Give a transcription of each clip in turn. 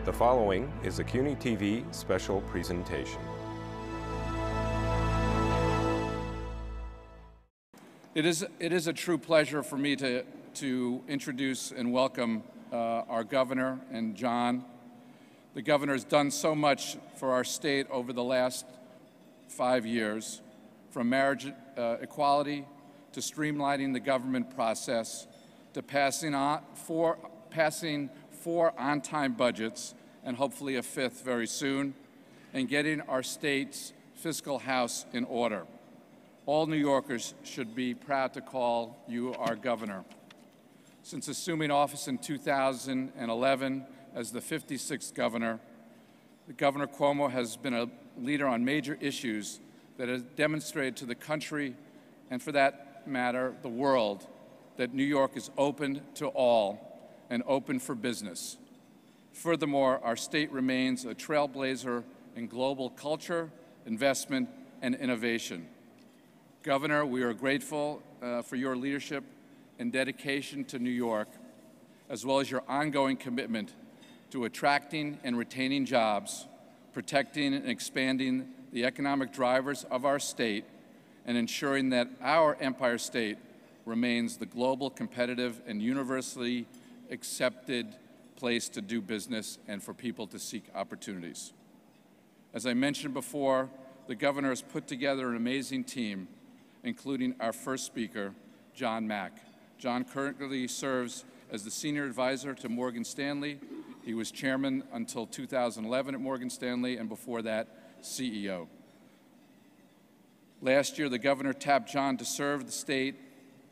The following is a CUNY TV special presentation. It is a true pleasure for me to introduce and welcome our governor and John. The governor has done so much for our state over the last 5 years, from marriage equality to streamlining the government process to passing four on-time budgets and hopefully a fifth very soon, and getting our state's fiscal house in order. All New Yorkers should be proud to call you our governor. Since assuming office in 2011 as the 56th governor, Governor Cuomo has been a leader on major issues that has demonstrated to the country, and for that matter, the world, that New York is open to all and open for business. Furthermore, our state remains a trailblazer in global culture, investment, and innovation. Governor, we are grateful for your leadership and dedication to New York, as well as your ongoing commitment to attracting and retaining jobs, protecting and expanding the economic drivers of our state, and ensuring that our Empire State remains the global, competitive, and universally accepted place to do business and for people to seek opportunities. As I mentioned before, the governor has put together an amazing team, including our first speaker, John Mack. John currently serves as the senior advisor to Morgan Stanley. He was chairman until 2011 at Morgan Stanley, and before that, CEO. Last year, the governor tapped John to serve the state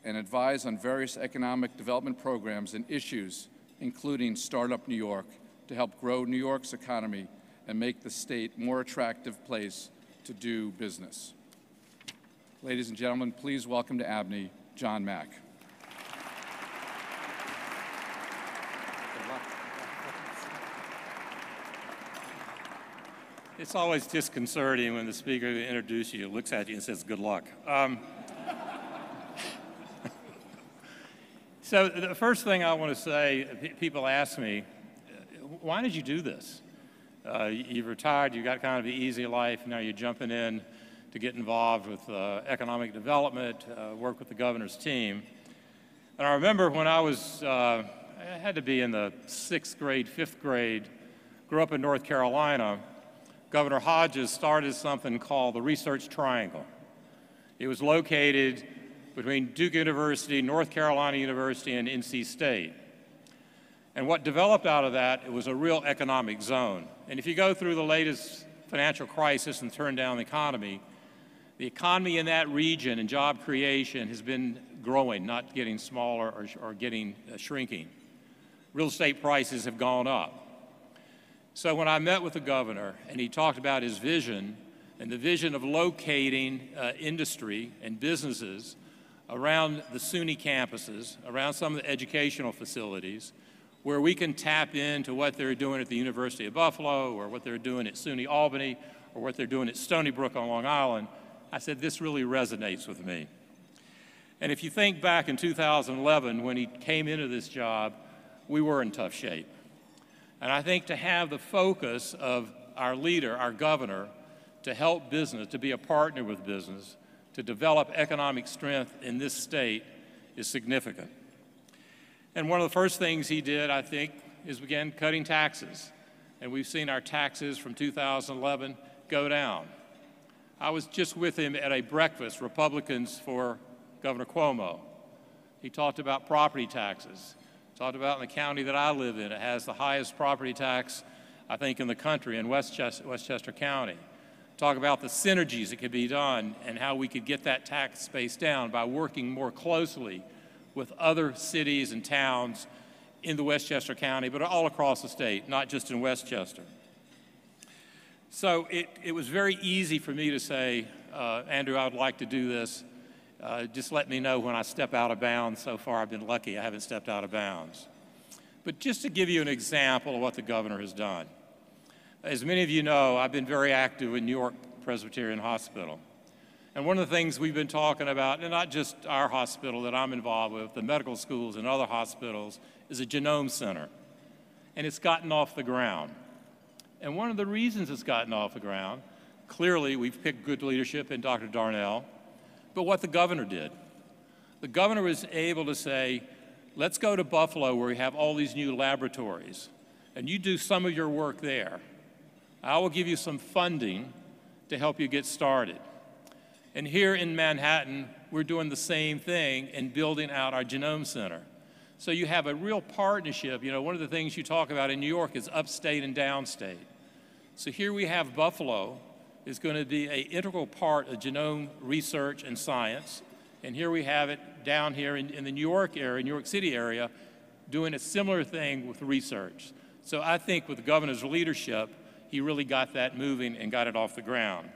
and advise on various economic development programs and issues, including Startup New York, to help grow New York's economy and make the state a more attractive place to do business. Ladies and gentlemen, please welcome to ABNY, John Mack. It's always disconcerting when the speaker who introduces you looks at you and says, "Good luck." So the first thing I want to say, people ask me, why did you do this? You've retired, you got kind of the easy life, now you're jumping in to get involved with economic development, work with the governor's team. And I remember when I was, I had to be in the 6th grade, 5th grade, grew up in North Carolina. Governor Hodges started something called the Research Triangle. It was located between Duke University, North Carolina University, and NC State. And what developed out of that, it was a real economic zone. And if you go through the latest financial crisis and turn down the economy in that region and job creation has been growing, not getting smaller or getting shrinking. Real estate prices have gone up. So when I met with the governor and he talked about his vision and the vision of locating industry and businesses around the SUNY campuses, around some of the educational facilities, where we can tap into what they're doing at the University of Buffalo or what they're doing at SUNY Albany or what they're doing at Stony Brook on Long Island, I said, this really resonates with me. And if you think back in 2011 when he came into this job, we were in tough shape. And I think to have the focus of our leader, our governor, to help business, to be a partner with business, to develop economic strength in this state is significant. And one of the first things he did, I think, is began cutting taxes. And we've seen our taxes from 2011 go down. I was just with him at a breakfast, Republicans for Governor Cuomo. He talked about property taxes. Talked about in the county that I live in, it has the highest property tax, I think, in the country, in Westchester County. Talk about the synergies that could be done and how we could get that tax base down by working more closely with other cities and towns in the Westchester County, but all across the state, not just in Westchester. So it was very easy for me to say, Andrew, I would like to do this. Just let me know when I step out of bounds. So far, I've been lucky. I haven't stepped out of bounds. But just to give you an example of what the governor has done. As many of you know, I've been very active in New York Presbyterian Hospital. And one of the things we've been talking about, and not just our hospital that I'm involved with, the medical schools and other hospitals, is a genome center. and it's gotten off the ground. And one of the reasons it's gotten off the ground, clearly we've picked good leadership in Dr. Darnell, but what the governor did. The governor was able to say, let's go to Buffalo where we have all these new laboratories, and you do some of your work there. I will give you some funding to help you get started. And here in Manhattan, we're doing the same thing and building out our Genome Center. So you have a real partnership. You know, one of the things you talk about in New York is upstate and downstate. So here we have Buffalo is going to be an integral part of genome research and science. And here we have it down here in the New York area, New York City area, doing a similar thing with research. So I think with the governor's leadership, he really got that moving and got it off the ground.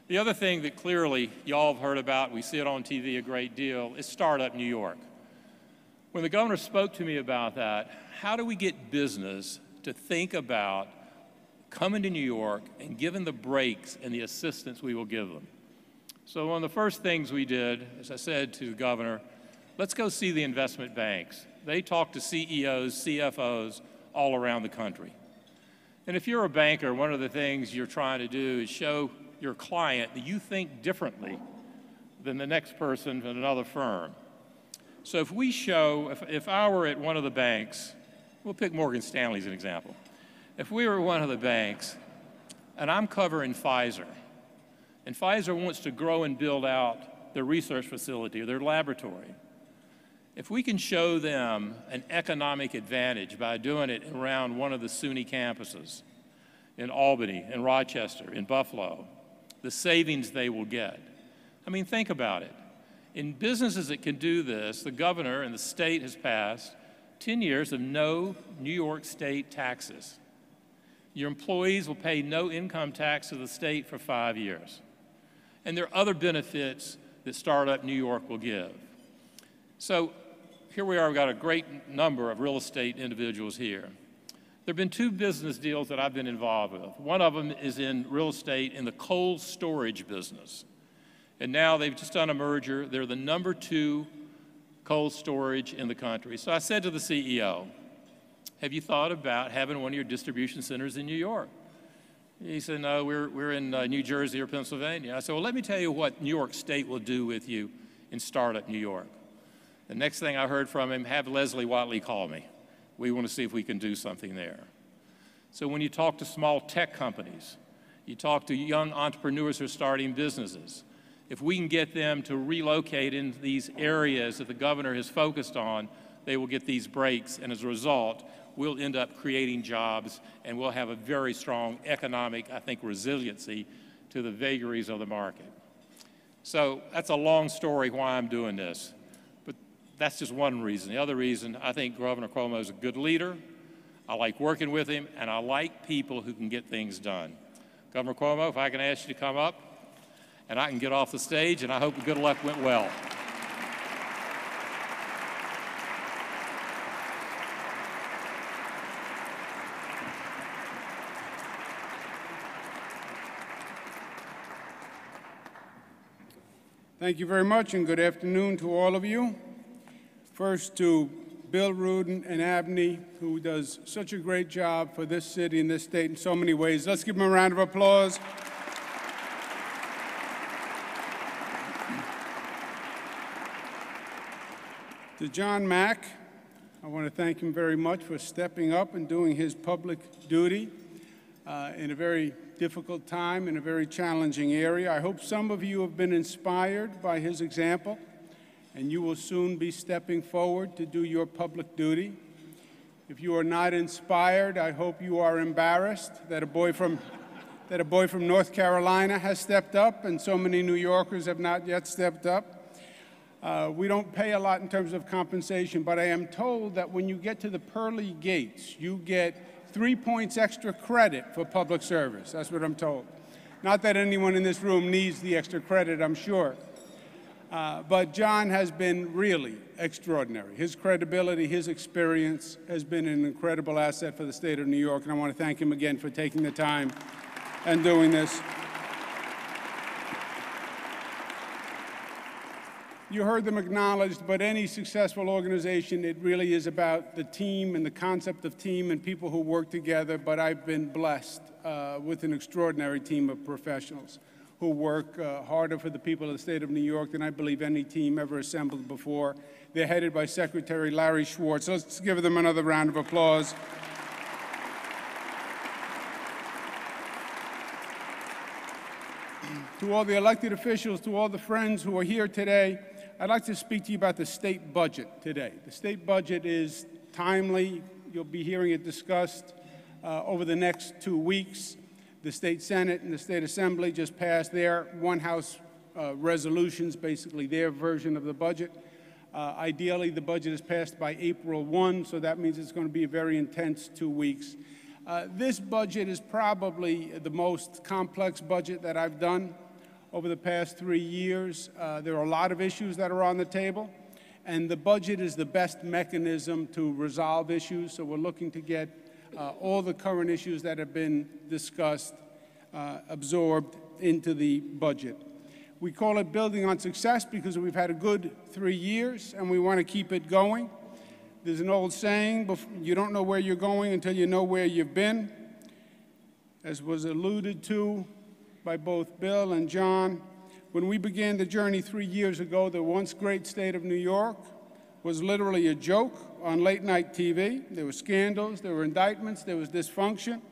The other thing that clearly y'all have heard about, we see it on TV a great deal, is Startup New York. When the governor spoke to me about that, how do we get business to think about coming to New York and giving the breaks and the assistance we will give them? So one of the first things we did, as I said to the governor, let's go see the investment banks. They talk to CEOs, CFOs all around the country. And if you're a banker, one of the things you're trying to do is show your client that you think differently than the next person at another firm. So if we show, if I were at one of the banks, we'll pick Morgan Stanley as an example. If we were at one of the banks and I'm covering Pfizer, and Pfizer wants to grow and build out their research facility or their laboratory, if we can show them an economic advantage by doing it around one of the SUNY campuses in Albany, in Rochester, in Buffalo, the savings they will get. I mean, think about it. In businesses that can do this, the governor and the state has passed 10 years of no New York State taxes. Your employees will pay no income tax to the state for 5 years. And there are other benefits that Startup New York will give. So here we are, we've got a great number of real estate individuals here. There have been 2 business deals that I've been involved with. One of them is in real estate in the cold storage business. And now they've just done a merger. They're the number 2 cold storage in the country. So I said to the CEO, have you thought about having one of your distribution centers in New York? He said, no, we're in New Jersey or Pennsylvania. I said, well, let me tell you what New York State will do with you in Startup New York. The next thing I heard from him, have Leslie Watley call me. We want to see if we can do something there. So when you talk to small tech companies, you talk to young entrepreneurs who are starting businesses, if we can get them to relocate in these areas that the governor has focused on, they will get these breaks, and as a result, we'll end up creating jobs, and we'll have a very strong economic, I think, resiliency to the vagaries of the market. So that's a long story why I'm doing this, but that's just one reason. The other reason, I think Governor Cuomo is a good leader. I like working with him, and I like people who can get things done. Governor Cuomo, if I can ask you to come up, and I can get off the stage, and I hope the good luck went well. Thank you very much, and good afternoon to all of you. First to Bill Rudin and ABNY, who does such a great job for this city and this state in so many ways. Let's give them a round of applause. To John Mack, I want to thank him very much for stepping up and doing his public duty in a very difficult time, in a very challenging area. I hope some of you have been inspired by his example, and you will soon be stepping forward to do your public duty. If you are not inspired, I hope you are embarrassed that a boy from North Carolina has stepped up, and so many New Yorkers have not yet stepped up. We don't pay a lot in terms of compensation, but I am told that when you get to the pearly gates, you get 3 points extra credit for public service. That's what I'm told. Not that anyone in this room needs the extra credit, I'm sure. But John has been really extraordinary. His credibility, his experience has been an incredible asset for the state of New York, and I want to thank him again for taking the time and doing this. You heard them acknowledged, but any successful organization, it really is about the team and the concept of team and people who work together. But I've been blessed with an extraordinary team of professionals who work harder for the people of the state of New York than I believe any team ever assembled before. They're headed by Secretary Larry Schwartz. Let's give them another round of applause. To all the elected officials, to all the friends who are here today, I'd like to speak to you about the state budget today. The state budget is timely. You'll be hearing it discussed over the next 2 weeks. The state Senate and the state Assembly just passed their one-house resolutions, basically their version of the budget. Ideally, the budget is passed by April 1, so that means it's going to be a very intense 2 weeks. This budget is probably the most complex budget that I've done over the past 3 years. There are a lot of issues that are on the table, and the budget is the best mechanism to resolve issues. So we're looking to get all the current issues that have been discussed absorbed into the budget. We call it Building on Success because we've had a good 3 years, and we want to keep it going. There's an old saying, you don't know where you're going until you know where you've been. As was alluded to by both Bill and John, when we began the journey 3 years ago, the once great state of New York was literally a joke on late-night TV. There were scandals, there were indictments, there was dysfunction.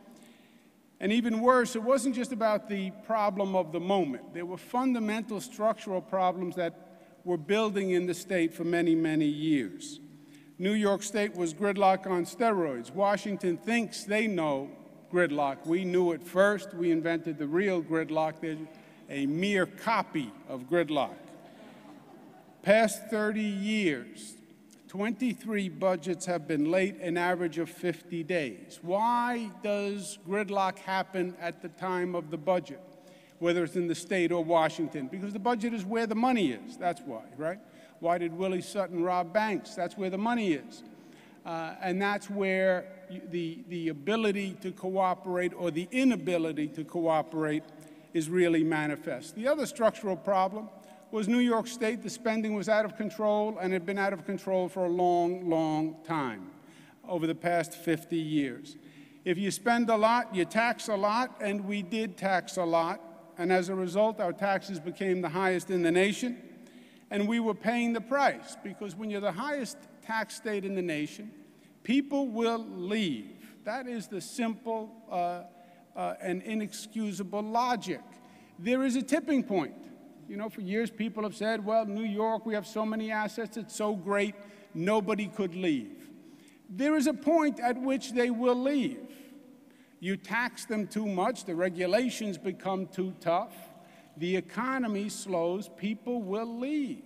And even worse, it wasn't just about the problem of the moment. There were fundamental structural problems that were building in the state for many, many years. New York State was gridlock on steroids. Washington thinks they know gridlock. We knew it first. We invented the real gridlock. They're a mere copy of gridlock. Past 30 years, 23 budgets have been late, an average of 50 days. Why does gridlock happen at the time of the budget, whether it's in the state or Washington? Because the budget is where the money is. That's why, right? Why did Willie Sutton rob banks? That's where the money is. And that's where the ability to cooperate or the inability to cooperate is really manifest. The other structural problem was New York State. The spending was out of control and had been out of control for a long, long time, over the past 50 years. If you spend a lot, you tax a lot, and we did tax a lot. And as a result, our taxes became the highest in the nation. And we were paying the price, because when you're the highest tax state in the nation, people will leave. That is the simple and inexcusable logic. There is a tipping point. You know, for years people have said, well, New York, we have so many assets, it's so great, nobody could leave. There is a point at which they will leave. You tax them too much, the regulations become too tough, the economy slows, people will leave.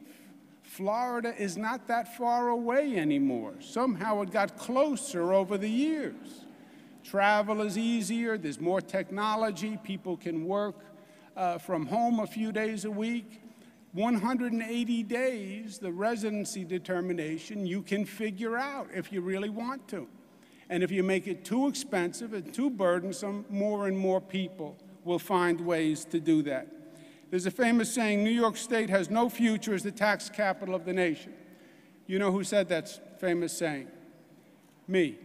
Florida is not that far away anymore. Somehow it got closer over the years. Travel is easier, there's more technology, people can work from home a few days a week. 180 days, the residency determination, you can figure out if you really want to. And if you make it too expensive and too burdensome, more and more people will find ways to do that. There's a famous saying, New York State has no future as the tax capital of the nation. You know who said that famous saying? Me.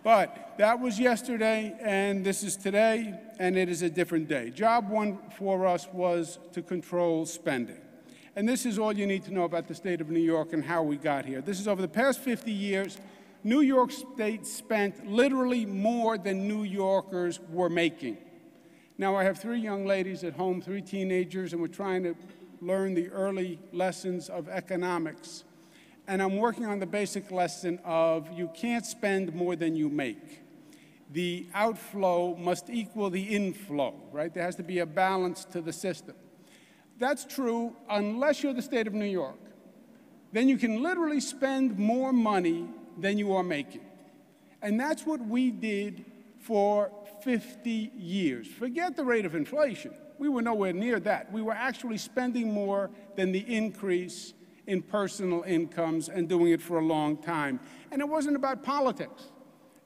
But that was yesterday, and this is today, and it is a different day. Job one for us was to control spending. And this is all you need to know about the state of New York and how we got here. This is over the past 50 years, New York State spent literally more than New Yorkers were making. Now, I have 3 young ladies at home, 3 teenagers, and we're trying to learn the early lessons of economics. And I'm working on the basic lesson of you can't spend more than you make. The outflow must equal the inflow, right? There has to be a balance to the system. That's true unless you're the state of New York. Then you can literally spend more money than you are making. And that's what we did for 50 years. Forget the rate of inflation. We were nowhere near that. We were actually spending more than the increase in personal incomes and doing it for a long time. And it wasn't about politics.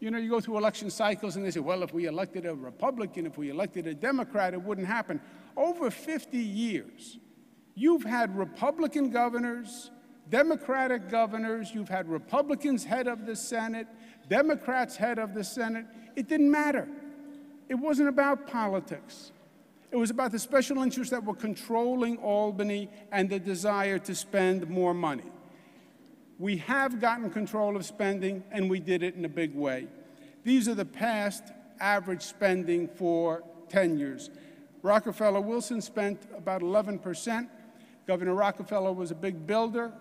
You know, you go through election cycles and they say, well, if we elected a Republican, if we elected a Democrat, it wouldn't happen. Over 50 years, you've had Republican governors, Democratic governors, you've had Republicans head of the Senate, Democrats head of the Senate. It didn't matter. It wasn't about politics. It was about the special interests that were controlling Albany and the desire to spend more money. We have gotten control of spending, and we did it in a big way. These are the past average spending for 10 years. Rockefeller-Wilson spent about 11%. Governor Rockefeller was a big builder.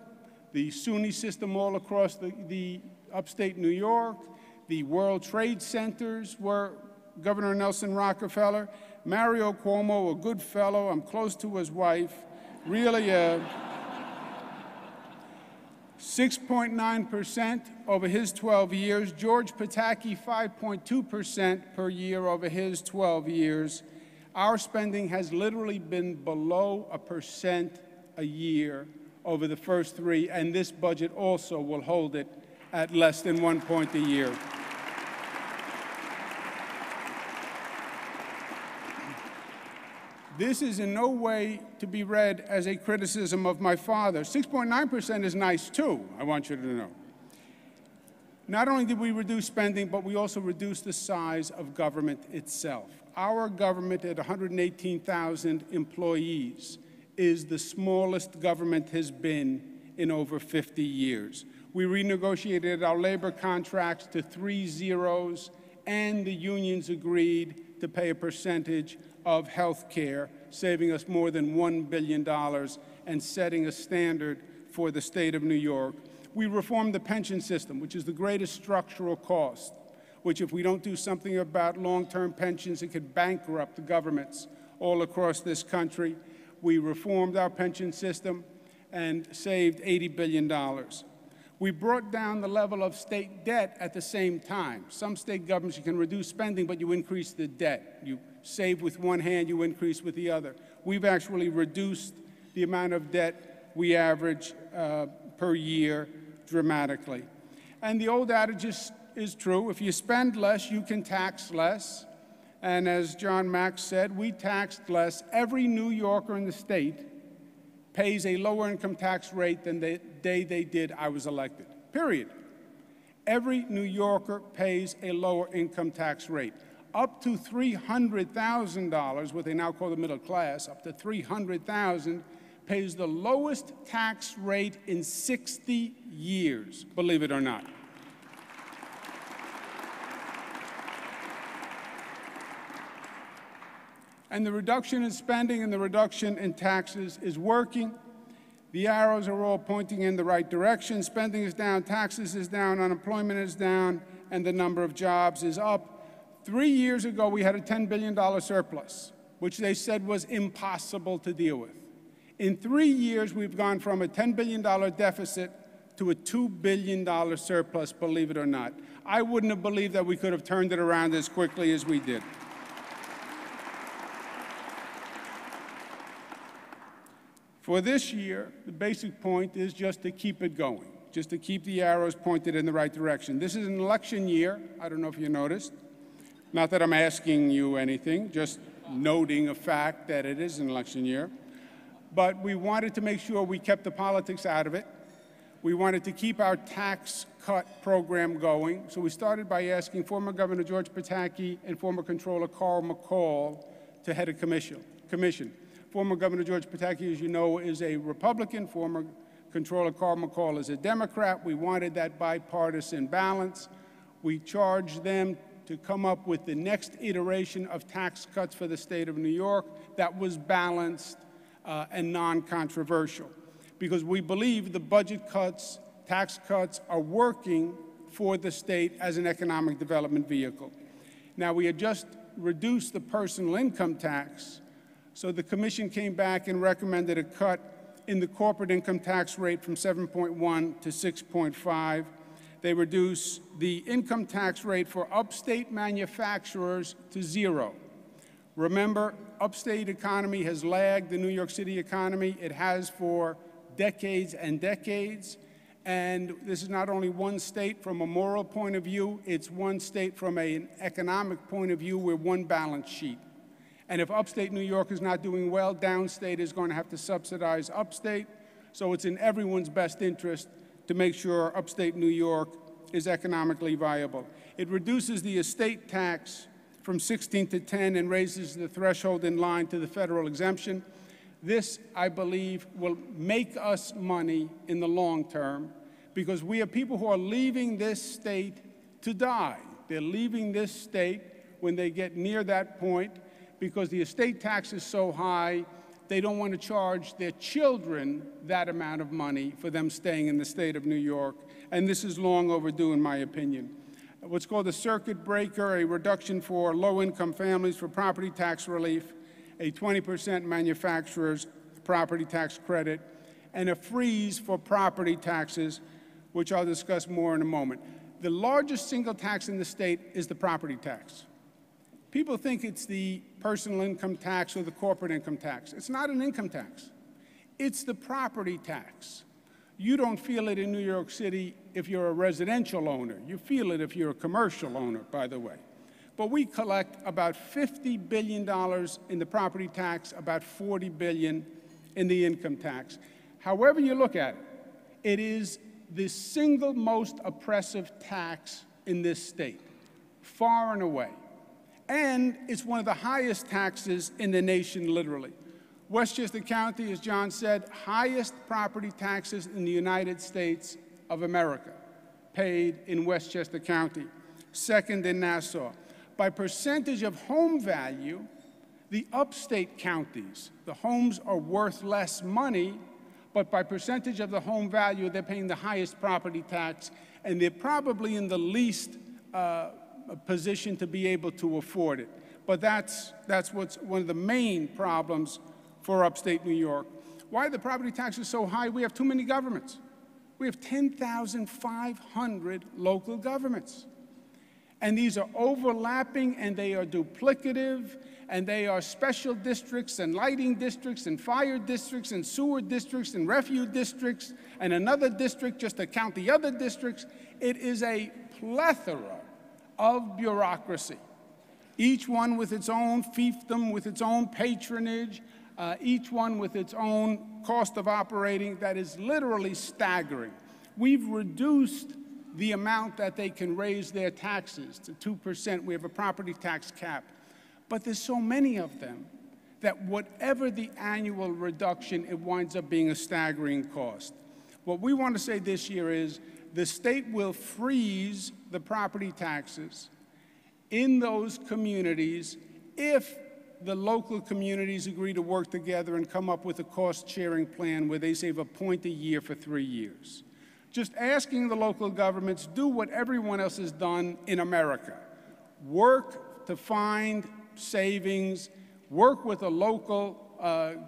The CUNY system all across the upstate New York, the World Trade Centers were Governor Nelson Rockefeller. Mario Cuomo, a good fellow, I'm close to his wife, really 6.9% over his 12 years. George Pataki, 5.2% per year over his 12 years. Our spending has literally been below 1% a year over the first 3, and this budget also will hold it at less than 1 point a year. This is in no way to be read as a criticism of my father. 6.9% is nice, too, I want you to know. Not only did we reduce spending, but we also reduced the size of government itself. Our government at 118,000 employees is the smallest government has been in over 50 years. We renegotiated our labor contracts to 3 zeros, and the unions agreed to pay a percentage of health care, saving us more than $1 billion and setting a standard for the state of New York. We reformed the pension system, which is the greatest structural cost, which if we don't do something about long-term pensions, it could bankrupt the governments all across this country. We reformed our pension system and saved $80 billion. We brought down the level of state debt at the same time. Some state governments, you can reduce spending, but you increase the debt. You save with one hand, you increase with the other. We've actually reduced the amount of debt we average per year dramatically. And the old adage is true. If you spend less, you can tax less. And as John Mack said, we taxed less. Every New Yorker in the state pays a lower income tax rate than the day they did I was elected, period. Every New Yorker pays a lower income tax rate. Up to $300,000, what they now call the middle class, up to $300,000, pays the lowest tax rate in 60 years, believe it or not. And the reduction in spending and the reduction in taxes is working. The arrows are all pointing in the right direction. Spending is down, taxes is down, unemployment is down, and the number of jobs is up. 3 years ago, we had a $10 billion surplus, which they said was impossible to deal with. In 3 years, we've gone from a $10 billion deficit to a $2 billion surplus, believe it or not. I wouldn't have believed that we could have turned it around as quickly as we did. For this year, the basic point is just to keep it going, just to keep the arrows pointed in the right direction. This is an election year. I don't know if you noticed. Not that I'm asking you anything, just noting a fact that it is an election year. But we wanted to make sure we kept the politics out of it. We wanted to keep our tax cut program going. So we started by asking former Governor George Pataki and former Controller Carl McCall to head a commission. Former Governor George Pataki, as you know, is a Republican. Former Controller Carl McCall is a Democrat. We wanted that bipartisan balance. We charged them to come up with the next iteration of tax cuts for the state of New York that was balanced and non-controversial, because we believe the budget cuts, tax cuts are working for the state as an economic development vehicle. Now, we had just reduced the personal income tax, so the commission came back and recommended a cut in the corporate income tax rate from 7.1 to 6.5. They reduced the income tax rate for upstate manufacturers to 0. Remember, upstate economy has lagged the New York City economy. It has for decades and decades. And this is not only one state from a moral point of view, it's one state from an economic point of view. We're one balance sheet. And if upstate New York is not doing well, downstate is going to have to subsidize upstate. So it's in everyone's best interest to make sure upstate New York is economically viable. It reduces the estate tax from 16 to 10 and raises the threshold in line to the federal exemption. This, I believe, will make us money in the long term because we have people who are leaving this state to die. They're leaving this state when they get near that point because the estate tax is so high, they don't want to charge their children that amount of money for them staying in the state of New York, and this is long overdue in my opinion. What's called a circuit breaker, a reduction for low-income families for property tax relief, a 20% manufacturer's property tax credit, and a freeze for property taxes, which I'll discuss more in a moment. The largest single tax in the state is the property tax. People think it's the personal income tax or the corporate income tax. It's not an income tax. It's the property tax. You don't feel it in New York City if you're a residential owner. You feel it if you're a commercial owner, by the way. But we collect about $50 billion in the property tax, about $40 billion in the income tax. However you look at it, it is the single most oppressive tax in this state, far and away. And it's one of the highest taxes in the nation, literally. Westchester County, as John said, highest property taxes in the United States of America, paid in Westchester County, second in Nassau. By percentage of home value, the upstate counties, the homes are worth less money, but by percentage of the home value, they're paying the highest property tax, and they're probably in the least position to be able to afford it. But that's what's one of the main problems for upstate New York. Why are the property taxes so high? We have too many governments. We have 10,500 local governments. And these are overlapping, and they are duplicative, and they are special districts and lighting districts and fire districts and sewer districts and refuge districts and another district just to count the other districts. It is a plethora of bureaucracy, each one with its own fiefdom, with its own patronage, each one with its own cost of operating that is literally staggering. We've reduced the amount that they can raise their taxes to 2%. We have a property tax cap. But there's so many of them that whatever the annual reduction, it winds up being a staggering cost. What we want to say this year is the state will freeze the property taxes in those communities if the local communities agree to work together and come up with a cost-sharing plan where they save a point a year for 3 years. Just asking the local governments, do what everyone else has done in America. Work to find savings, work with a local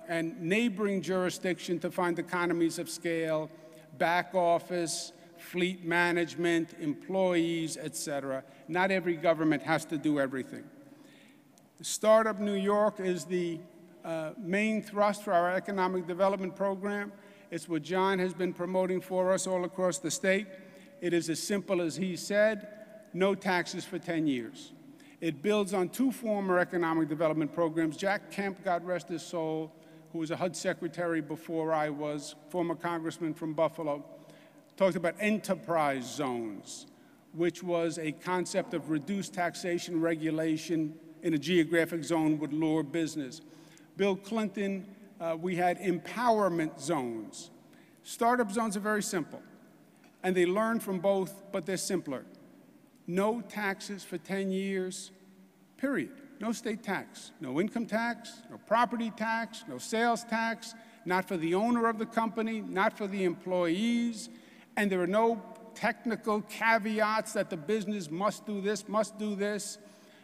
and neighboring jurisdiction to find economies of scale, back office, fleet management, employees, et cetera. Not every government has to do everything. Startup New York is the main thrust for our economic development program. It's what John has been promoting for us all across the state. It is as simple as he said, no taxes for 10 years. It builds on two former economic development programs. Jack Kemp, God rest his soul, who was a HUD secretary before I was, former congressman from Buffalo, talked about enterprise zones, which was a concept of reduced taxation regulation in a geographic zone would lure business. Bill Clinton, we had empowerment zones. Startup zones are very simple, and they learn from both, but they're simpler. No taxes for 10 years, period. No state tax, no income tax, no property tax, no sales tax, not for the owner of the company, not for the employees, and there are no technical caveats that the business must do this, must do this.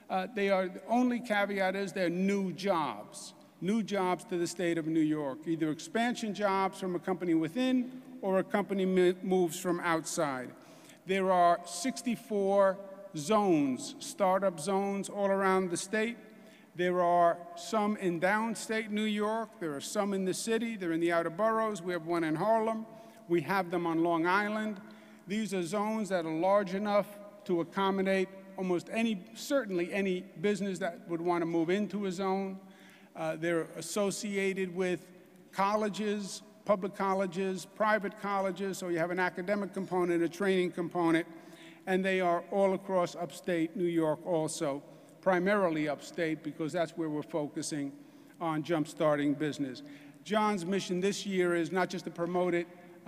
The only caveat is they're new jobs to the state of New York, either expansion jobs from a company within or a company moves from outside. There are 64 zones, startup zones all around the state. There are some in downstate New York. There are some in the city. They're in the outer boroughs. We have one in Harlem. We have them on Long Island. These are zones that are large enough to accommodate almost certainly any business that would want to move into a zone. They're associated with colleges, public colleges, private colleges, so you have an academic component, a training component, and they are all across upstate New York also, primarily upstate because that's where we're focusing on jump-starting business. John's mission this year is not just to promote it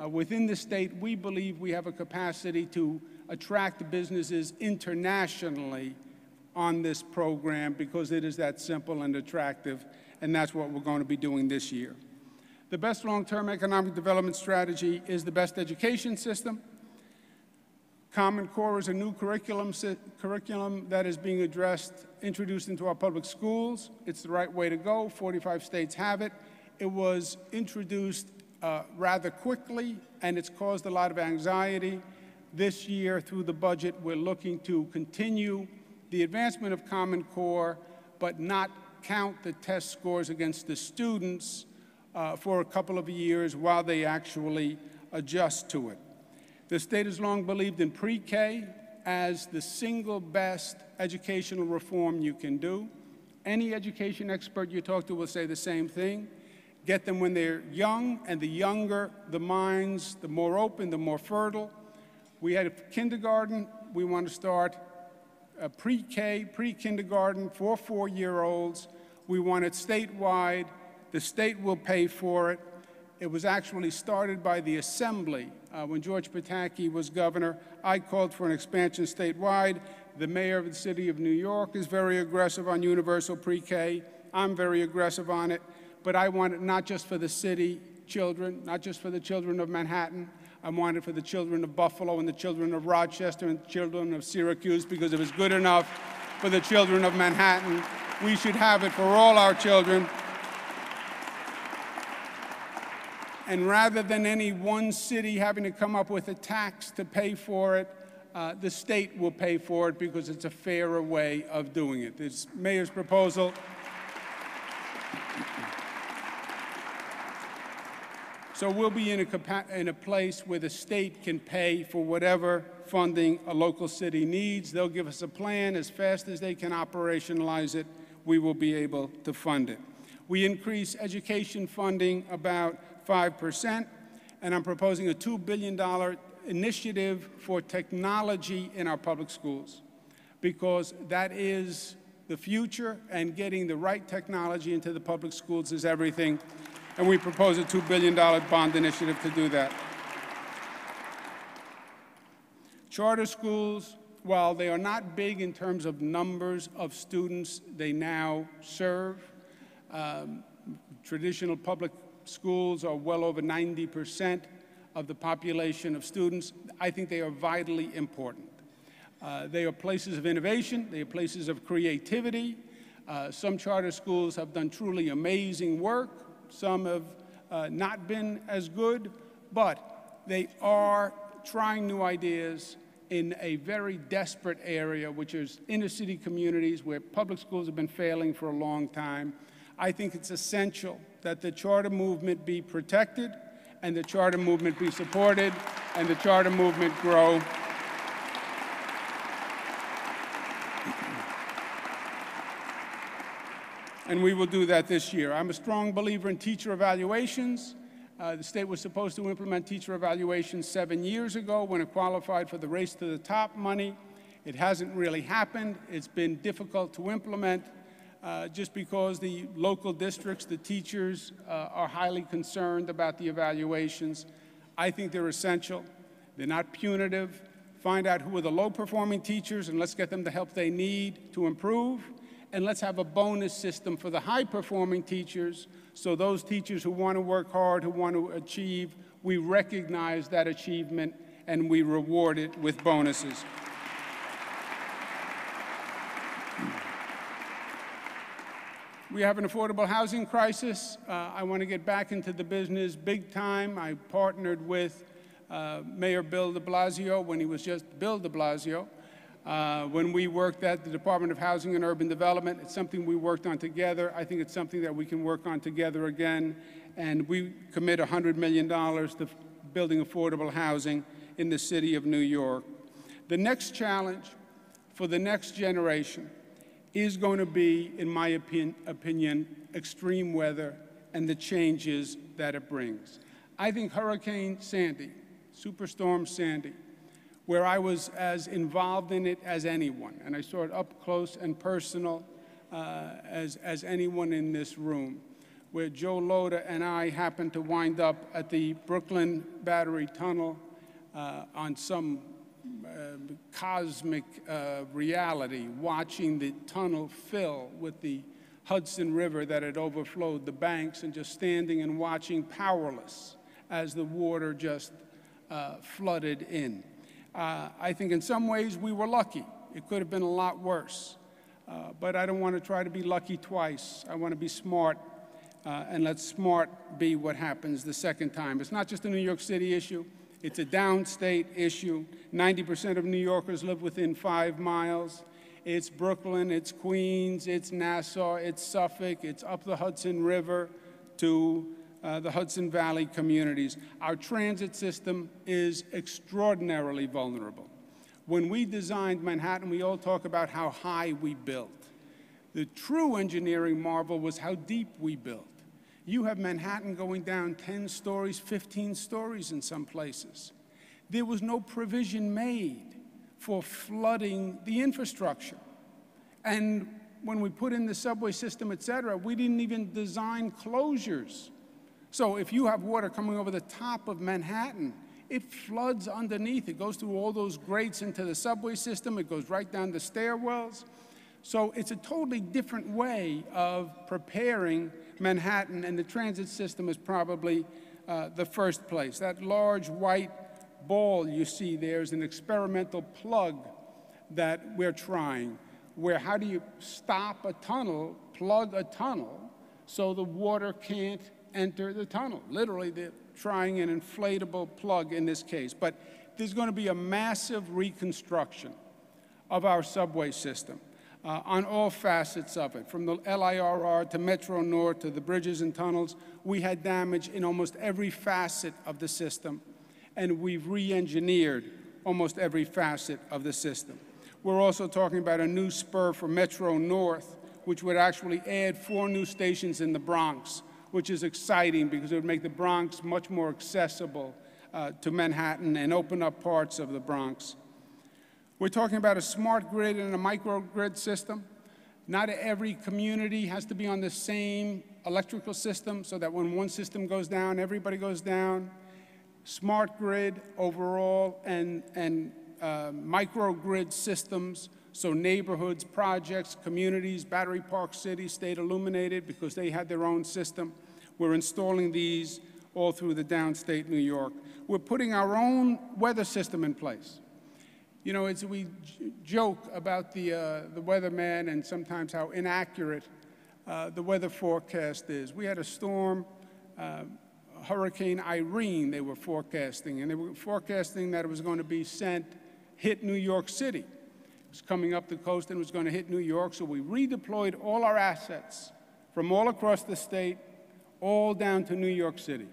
within the state. We believe we have a capacity to attract businesses internationally on this program because it is that simple and attractive, and that's what we're going to be doing this year. The best long-term economic development strategy is the best education system. Common Core is a new curriculum that is being introduced into our public schools. It's the right way to go. 45 states have it. It was introduced rather quickly, and it's caused a lot of anxiety. This year, through the budget, we're looking to continue the advancement of Common Core, but not count the test scores against the students for a couple of years while they actually adjust to it. The state has long believed in PreK as the single best educational reform you can do. Any education expert you talk to will say the same thing. Get them when they're young, and the younger the minds, the more open, the more fertile. We had kindergarten. We want to start pre-K, pre-kindergarten for 4-year-olds. We want it statewide. The state will pay for it. It was actually started by the Assembly. When George Pataki was governor, I called for an expansion statewide. The mayor of the city of New York is very aggressive on universal pre-K. I'm very aggressive on it. But I want it not just for the city children, not just for the children of Manhattan. I want it for the children of Buffalo and the children of Rochester and the children of Syracuse, because if it's good enough for the children of Manhattan, we should have it for all our children. And rather than any one city having to come up with a tax to pay for it, the state will pay for it because it's a fairer way of doing it. This mayor's proposal. So we'll be in a place where the state can pay for whatever funding a local city needs. They'll give us a plan. As fast as they can operationalize it, we will be able to fund it. We increase education funding about 5%, and I'm proposing a $2 billion initiative for technology in our public schools, because that is the future, and getting the right technology into the public schools is everything. And we propose a $2 billion bond initiative to do that. Charter schools, while they are not big in terms of numbers of students they now serve, traditional public schools are well over 90% of the population of students. I think they are vitally important. They are places of innovation. They are places of creativity. Some charter schools have done truly amazing work. Some have not been as good, but they are trying new ideas in a very desperate area, which is inner-city communities where public schools have been failing for a long time. I think it's essential that the charter movement be protected and the charter movement be supported and the charter movement grow. And we will do that this year. I'm a strong believer in teacher evaluations. The state was supposed to implement teacher evaluations 7 years ago when it qualified for the Race to the Top money. It hasn't really happened. It's been difficult to implement just because the local districts, the teachers, are highly concerned about the evaluations. I think they're essential. They're not punitive. Find out who are the low-performing teachers, and let's get them the help they need to improve. And let's have a bonus system for the high-performing teachers, so those teachers who want to work hard, who want to achieve, we recognize that achievement and we reward it with bonuses. We have an affordable housing crisis. I want to get back into the business big time. I partnered with Mayor Bill de Blasio when he was just Bill de Blasio. When we worked at the Department of Housing and Urban Development. It's something we worked on together. I think it's something that we can work on together again. And we commit $100 million to building affordable housing in the city of New York. The next challenge for the next generation is going to be, in my opinion, extreme weather and the changes that it brings. I think Hurricane Sandy, Superstorm Sandy, where I was as involved in it as anyone, and I saw it up close and personal as anyone in this room, where Joe Loda and I happened to wind up at the Brooklyn Battery Tunnel on some cosmic reality, watching the tunnel fill with the Hudson River that had overflowed the banks, and just standing and watching powerless as the water just flooded in. I think in some ways we were lucky. It could have been a lot worse. But I don't want to try to be lucky twice. I want to be smart, and let smart be what happens the second time. It's not just a New York City issue. It's a downstate issue. 90% of New Yorkers live within 5 miles. It's Brooklyn, it's Queens, it's Nassau, it's Suffolk, it's up the Hudson River to the Hudson Valley communities. Our transit system is extraordinarily vulnerable. When we designed Manhattan, we all talk about how high we built. The true engineering marvel was how deep we built. You have Manhattan going down 10 stories, 15 stories in some places. There was no provision made for flooding the infrastructure. And when we put in the subway system, et cetera, we didn't even design closures. So if you have water coming over the top of Manhattan, it floods underneath. It goes through all those grates into the subway system. It goes right down the stairwells. So it's a totally different way of preparing Manhattan, and the transit system is probably the first place. That large white ball you see there is an experimental plug that we're trying, where how do you stop a tunnel, plug a tunnel, so the water can't enter the tunnel. Literally, they're trying an inflatable plug in this case. But there's going to be a massive reconstruction of our subway system on all facets of it, from the LIRR to Metro North to the bridges and tunnels. We had damage in almost every facet of the system, and we've re-engineered almost every facet of the system. We're also talking about a new spur for Metro North, which would actually add 4 new stations in the Bronx, which is exciting because it would make the Bronx much more accessible to Manhattan and open up parts of the Bronx. We're talking about a smart grid and a microgrid system. Not every community has to be on the same electrical system so that when one system goes down, everybody goes down. Smart grid overall and microgrid systems, so neighborhoods, projects, communities, Battery Park City stayed illuminated because they had their own system. We're installing these all through the downstate New York. We're putting our own weather system in place. You know, we joke about the weatherman and sometimes how inaccurate the weather forecast is. We had a storm, Hurricane Irene, they were forecasting, and they were forecasting that it was going to hit New York City. It was coming up the coast and it was going to hit New York, so we redeployed all our assets from all across the state, all down to New York City.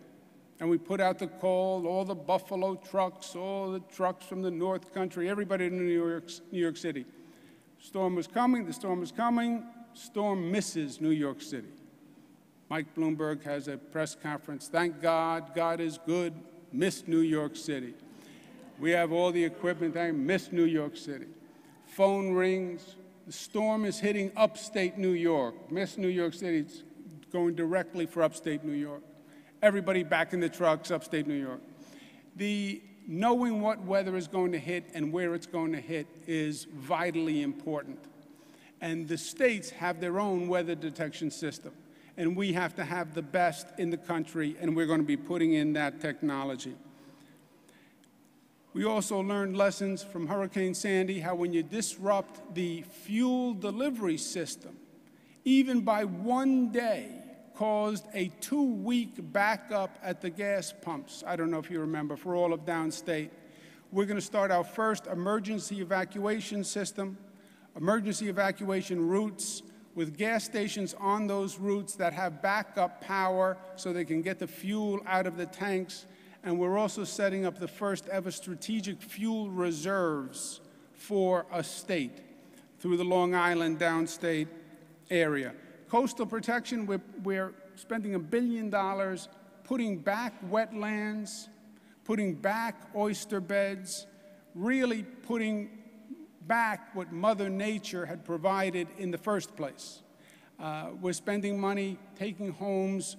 And we put out the call, all the Buffalo trucks, all the trucks from the North Country, everybody in New York City. Storm was coming, the storm was coming, storm misses New York City. Mike Bloomberg has a press conference. Thank God, God is good, missed New York City. We have all the equipment, missed New York City. Phone rings, the storm is hitting upstate New York, missed New York City, it's going directly for upstate New York. Everybody back in the trucks, upstate New York. Knowing what weather is going to hit and where it's going to hit is vitally important. And the states have their own weather detection system. And we have to have the best in the country, and we're going to be putting in that technology. We also learned lessons from Hurricane Sandy, how when you disrupt the fuel delivery system, even by one day, caused a 2-week backup at the gas pumps. I don't know if you remember, for all of downstate. We're going to start our first emergency evacuation system, emergency evacuation routes, with gas stations on those routes that have backup power so they can get the fuel out of the tanks. And we're also setting up the first ever strategic fuel reserves for a state through the Long Island downstate area. Coastal protection, we're spending $1 billion putting back wetlands, putting back oyster beds, really putting back what Mother Nature had provided in the first place. We're spending money taking homes,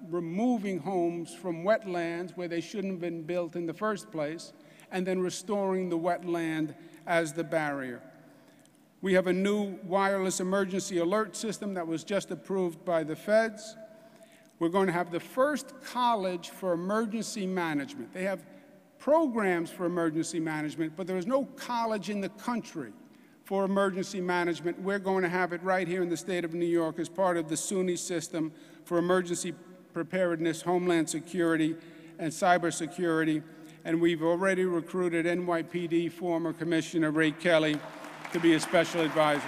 removing homes from wetlands where they shouldn't have been built in the first place, and then restoring the wetland as the barrier. We have a new wireless emergency alert system that was just approved by the feds. We're going to have the first college for emergency management. They have programs for emergency management, but there is no college in the country for emergency management. We're going to have it right here in the state of New York as part of the CUNY system for emergency preparedness, homeland security, and cybersecurity. And we've already recruited NYPD former Commissioner Ray Kelly to be a special advisor.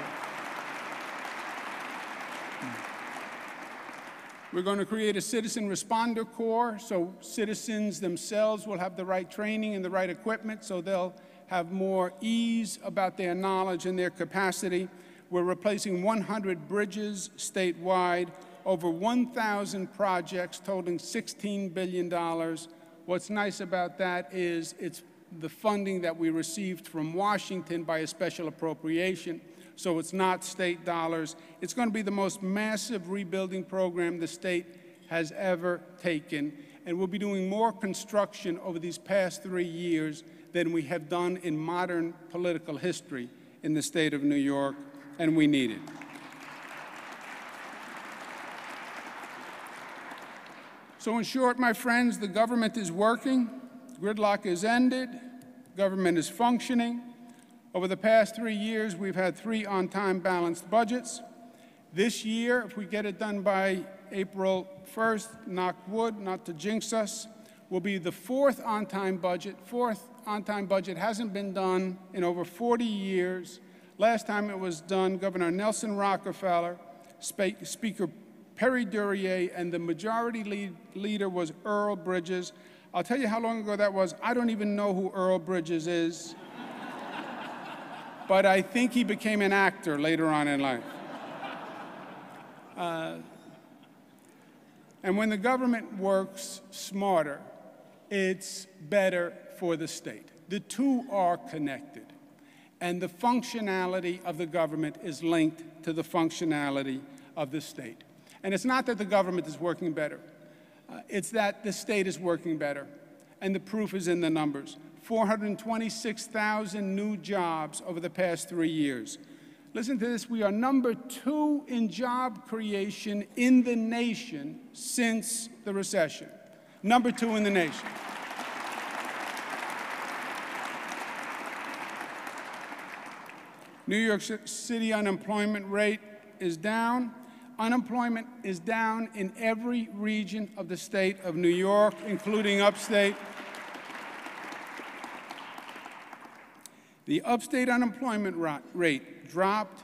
We're going to create a citizen responder corps, so citizens themselves will have the right training and the right equipment, so they'll have more ease about their knowledge and their capacity. We're replacing 100 bridges statewide, over 1,000 projects totaling $16 billion. What's nice about that is it's the funding that we received from Washington by a special appropriation, so it's not state dollars. It's going to be the most massive rebuilding program the state has ever taken, and we'll be doing more construction over these past 3 years than we have done in modern political history in the state of New York, and we need it. So in short, my friends, the government is working. Gridlock is ended. Government is functioning. Over the past 3 years, we've had 3 on-time balanced budgets. This year, if we get it done by April 1st, knock wood, not to jinx us, will be the 4th on-time budget. 4th on-time budget hasn't been done in over 40 years. Last time it was done, Governor Nelson Rockefeller, Speaker Perry Duryea, and the majority leader was Earl Bridges. I'll tell you how long ago that was. I don't even know who Earl Bridges is. But I think he became an actor later on in life. And when the government works smarter, it's better for the state. The two are connected. And the functionality of the government is linked to the functionality of the state. And it's not that the government is working better. It's that the state is working better. And the proof is in the numbers. 426,000 new jobs over the past 3 years. Listen to this, we are number 2 in job creation in the nation since the recession. Number 2 in the nation. New York City unemployment rate is down. Unemployment is down in every region of the state of New York, including upstate. The upstate unemployment rate dropped,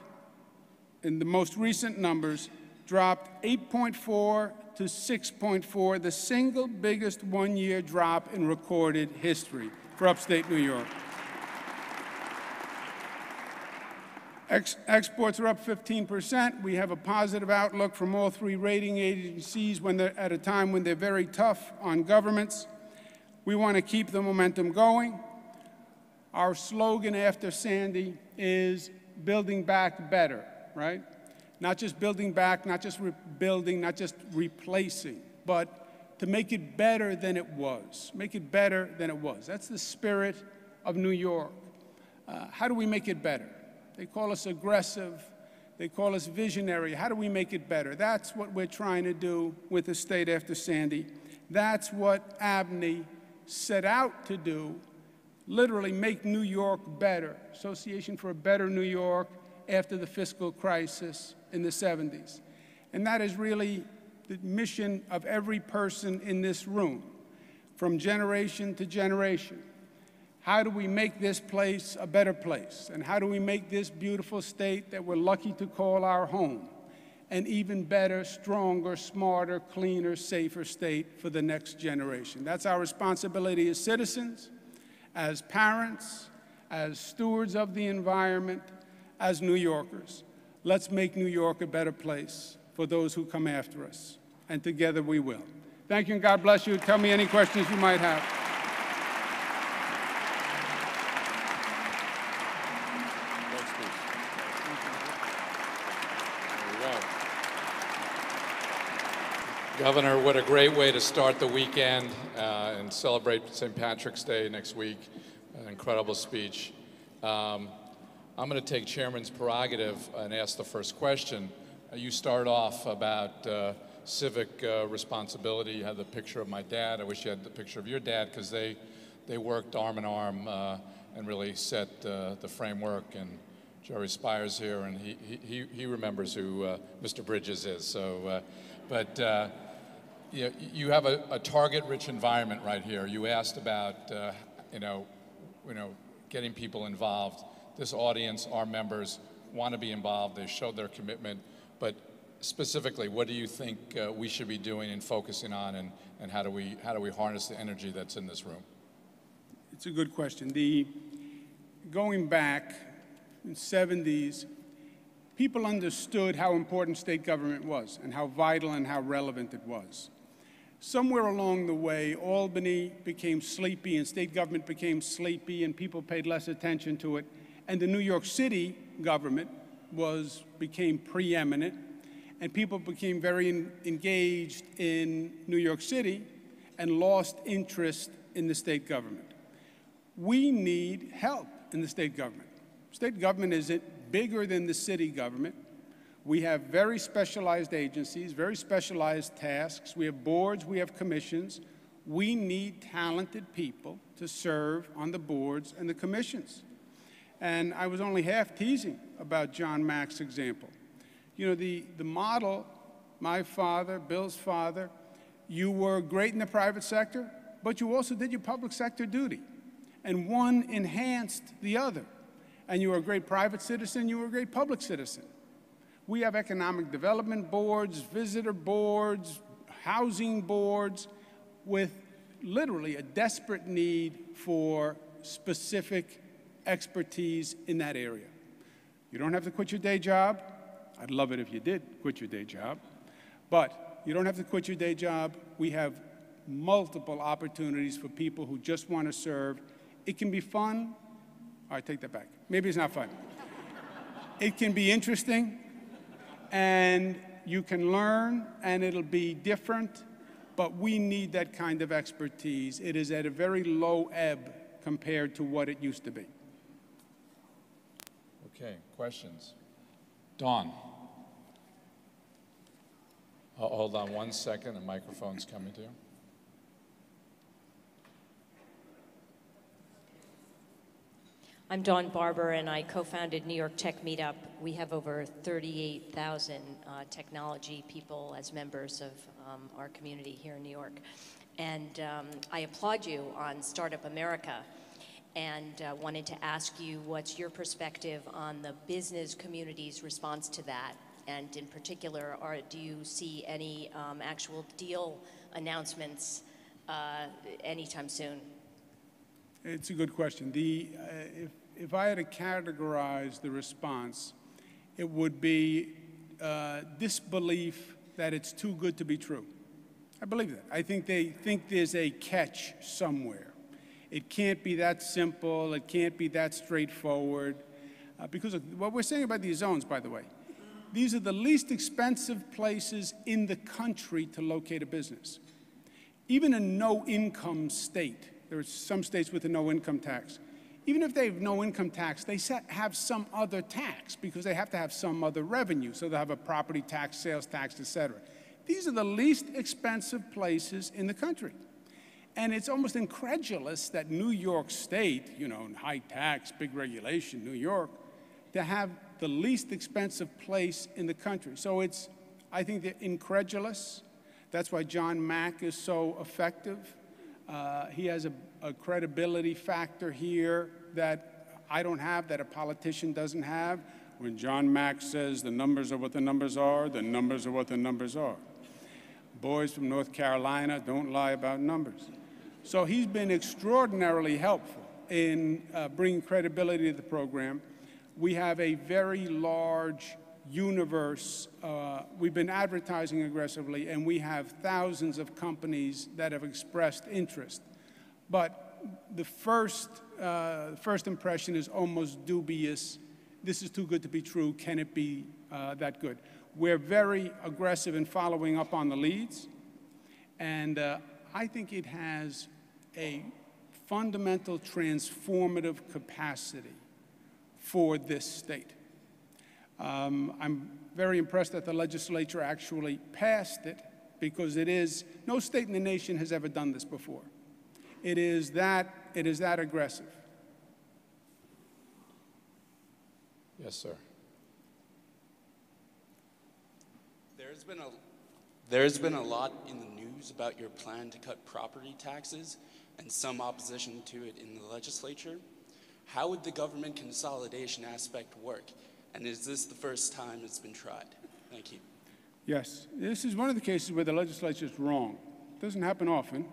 in the most recent numbers, dropped 8.4 to 6.4, the single biggest one-year drop in recorded history for upstate New York. Exports are up 15%. We have a positive outlook from all 3 rating agencies when they're at a time when they're very tough on governments. We want to keep the momentum going. Our slogan after Sandy is building back better, right? Not just building back, not just rebuilding, not just replacing, but to make it better than it was. Make it better than it was. That's the spirit of New York. How do we make it better? They call us aggressive. They call us visionary. How do we make it better? That's what we're trying to do with the state after Sandy. That's what ABNY set out to do, literally make New York better. Association for a Better New York after the fiscal crisis in the 70s. And that is really the mission of every person in this room, from generation to generation. How do we make this place a better place? And how do we make this beautiful state that we're lucky to call our home an even better, stronger, smarter, cleaner, safer state for the next generation? That's our responsibility as citizens, as parents, as stewards of the environment, as New Yorkers. Let's make New York a better place for those who come after us, and together we will. Thank you, and God bless you. Tell me any questions you might have. Governor, what a great way to start the weekend and celebrate St. Patrick's Day next week. An incredible speech. I'm going to take Chairman's prerogative and ask the first question. You start off about civic responsibility. You had the picture of my dad. I wish you had the picture of your dad, because they worked arm in arm and really set the framework. And Jerry Spire's here, and he remembers who Mr. Bridges is. So, you have a target-rich environment right here. You asked about getting people involved. This audience, our members, want to be involved. They showed their commitment. But specifically, what do you think we should be doing and focusing on, and how do we harness the energy that's in this room? It's a good question. Going back in the 70s, people understood how important state government was and how vital and how relevant it was. Somewhere along the way, Albany became sleepy and state government became sleepy and people paid less attention to it. And the New York City government became preeminent, and people became very engaged in New York City and lost interest in the state government. We need help in the state government. State government is bigger than the city government. We have very specialized agencies, very specialized tasks. We have boards, we have commissions. We need talented people to serve on the boards and the commissions. And I was only half teasing about John Mack's example. You know, the model, my father, Bill's father, you were great in the private sector, but you also did your public sector duty. And one enhanced the other. And you were a great private citizen, you were a great public citizen. We have economic development boards, visitor boards, housing boards, with literally a desperate need for specific expertise in that area. You don't have to quit your day job. I'd love it if you did quit your day job. But you don't have to quit your day job. We have multiple opportunities for people who just want to serve. It can be fun. All right, take that back. Maybe it's not fun. It can be interesting, and you can learn, and it'll be different, but we need that kind of expertise. It is at a very low ebb compared to what it used to be. Okay, questions? Dawn. Hold on 1 second, the microphone's coming to you. I'm Dawn Barber, and I co-founded New York Tech Meetup. We have over 38,000 technology people as members of our community here in New York. And I applaud you on Startup America, and wanted to ask you what's your perspective on the business community's response to that? And in particular, do you see any actual deal announcements anytime soon? It's a good question. If I had to categorize the response, it would be disbelief that it's too good to be true. I believe that. I think they think there's a catch somewhere. It can't be that simple. It can't be that straightforward. Because of what we're saying about these zones, by the way, these are the least expensive places in the country to locate a business. Even a no-income state, there are some states with a no-income tax. Even if they have no income tax, they have some other tax because they have to have some other revenue. So they have a property tax, sales tax, et cetera. These are the least expensive places in the country. And it's almost incredulous that New York State, you know, high tax, big regulation, New York, to have the least expensive place in the country. So I think they're incredulous. That's why John Mack is so effective. He has a credibility factor here that I don't have, that a politician doesn't have. When John Mack says the numbers are what the numbers are, the numbers are what the numbers are. Boys from North Carolina don't lie about numbers. So he's been extraordinarily helpful in bringing credibility to the program. We have a very large universe. We've been advertising aggressively, and we have thousands of companies that have expressed interest. But the first impression is almost dubious. This is too good to be true. Can it be that good? We're very aggressive in following up on the leads, and I think it has a fundamental transformative capacity for this state. I'm very impressed that the legislature actually passed it, because no state in the nation has ever done this before. It is that aggressive. Yes, sir. There's been a lot in the news about your plan to cut property taxes and some opposition to it in the legislature. How would the government consolidation aspect work? And is this the first time it's been tried? Thank you. Yes, this is one of the cases where the legislature is wrong. It doesn't happen often.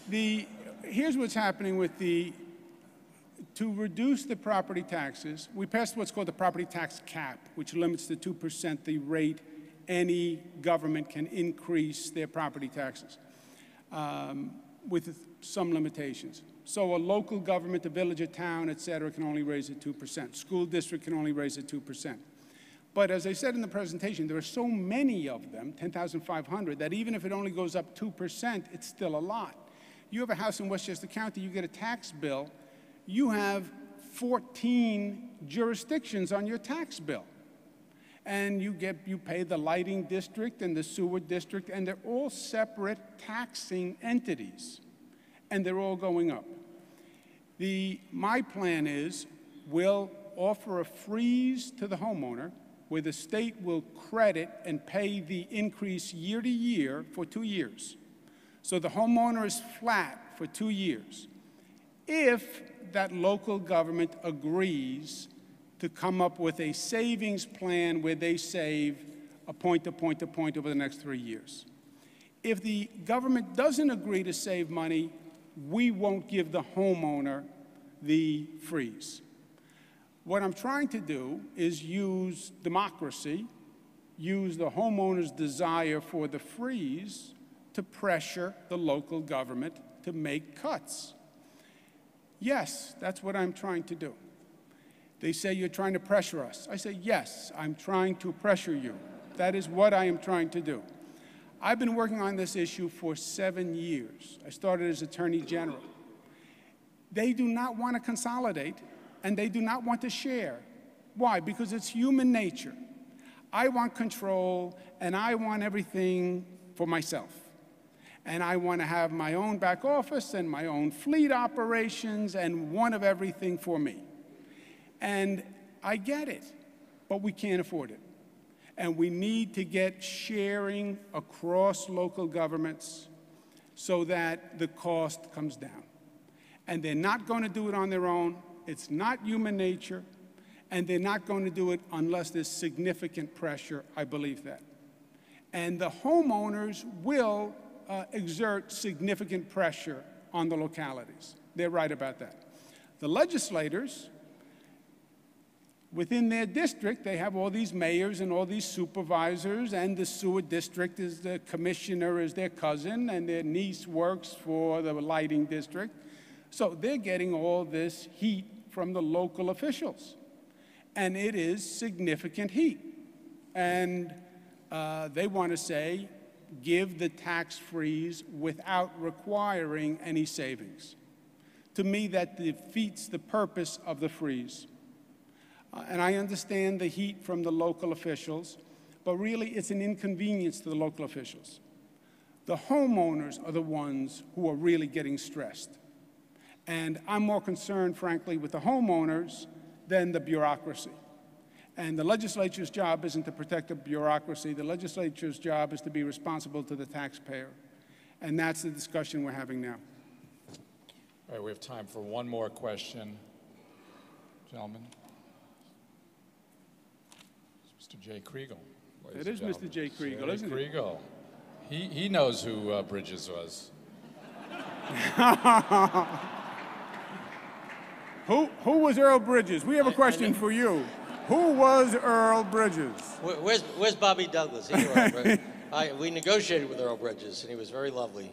Here's what's happening with to reduce the property taxes, we passed what's called the property tax cap, which limits to 2% the rate any government can increase their property taxes, with some limitations. So a local government, a village, a town, et cetera, can only raise it 2%. School district can only raise it 2%. But as I said in the presentation, there are so many of them, 10,500, that even if it only goes up 2%, it's still a lot. You have a house in Westchester County, you get a tax bill, you have 14 jurisdictions on your tax bill. And you pay the lighting district and the sewer district, and they're all separate taxing entities, and they're all going up. My plan is we'll offer a freeze to the homeowner where the state will credit and pay the increase year to year for 2 years. So the homeowner is flat for 2 years. If that local government agrees to come up with a savings plan where they save a point over the next 3 years. If the government doesn't agree to save money, we won't give the homeowner the freeze. What I'm trying to do is use democracy, use the homeowner's desire for the freeze to pressure the local government to make cuts. Yes, that's what I'm trying to do. They say you're trying to pressure us. I say, yes, I'm trying to pressure you. That is what I am trying to do. I've been working on this issue for 7 years. I started as Attorney General. They do not want to consolidate, and they do not want to share. Why? Because it's human nature. I want control, and I want everything for myself. And I want to have my own back office and my own fleet operations and one of everything for me. And I get it, but we can't afford it. And we need to get sharing across local governments so that the cost comes down. And they're not going to do it on their own. It's not human nature. And they're not going to do it unless there's significant pressure. I believe that. And the homeowners will exert significant pressure on the localities. They're right about that. The legislators, within their district, they have all these mayors and all these supervisors, and the sewer district is the commissioner is their cousin, and their niece works for the lighting district. So they're getting all this heat from the local officials. And it is significant heat. And they want to say, give the tax freeze without requiring any savings. To me, that defeats the purpose of the freeze. And I understand the heat from the local officials, but really it's an inconvenience to the local officials. The homeowners are the ones who are really getting stressed. And I'm more concerned, frankly, with the homeowners than the bureaucracy. And the legislature's job isn't to protect the bureaucracy. The legislature's job is to be responsible to the taxpayer. And that's the discussion we're having now. All right, we have time for one more question. Gentlemen. Mr. Jay Kriegel. It is Mr. Jay Kriegel, isn't it? Jay Kriegel. He knows who Bridges was. Who was Earl Bridges? We have a question for you. Who was Earl Bridges? Where's Bobby Douglas? He knew Earl Bridges. We negotiated with Earl Bridges, and he was very lovely.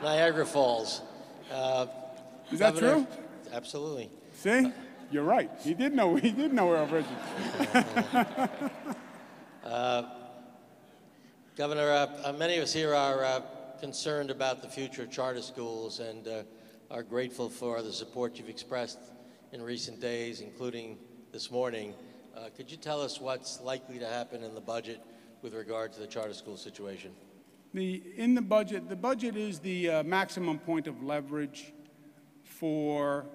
Niagara Falls. Is that Governor, true? Absolutely. See? You're right. He did know Earl Bridges. Governor, many of us here are concerned about the future of charter schools and are grateful for the support you've expressed in recent days, including this morning. Could you tell us what's likely to happen in the budget with regard to the charter school situation? In the budget is the maximum point of leverage for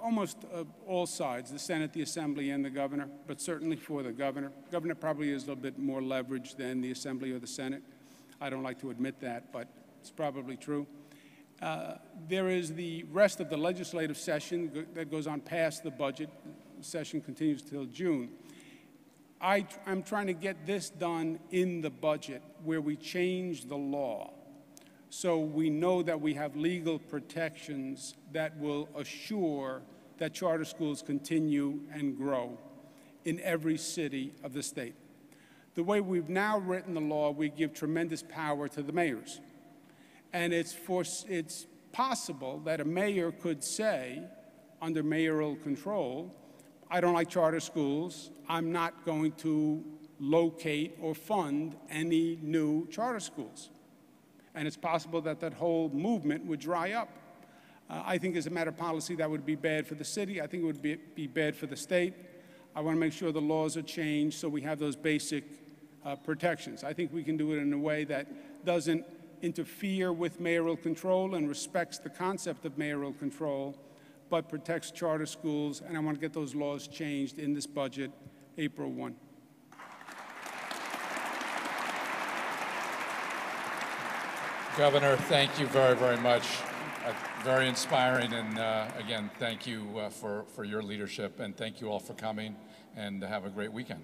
almost all sides, the Senate, the Assembly, and the governor, but certainly for the governor. The governor probably has a little bit more leverage than the Assembly or the Senate. I don't like to admit that, but it's probably true. There is the rest of the legislative session that goes on past the budget. The session continues till June. I'm trying to get this done in the budget where we change the law so we know that we have legal protections that will assure that charter schools continue and grow in every city of the state. The way we've now written the law, we give tremendous power to the mayors. And it's possible that a mayor could say, under mayoral control, I don't like charter schools. I'm not going to locate or fund any new charter schools. And it's possible that that whole movement would dry up. I think as a matter of policy, that would be bad for the city. I think it would be bad for the state. I want to make sure the laws are changed so we have those basic protections. I think we can do it in a way that doesn't interfere with mayoral control and respects the concept of mayoral control, but protects charter schools, and I want to get those laws changed in this budget, April 1. Governor, thank you very, very much. Very inspiring, and again, thank you for your leadership, and thank you all for coming, and have a great weekend.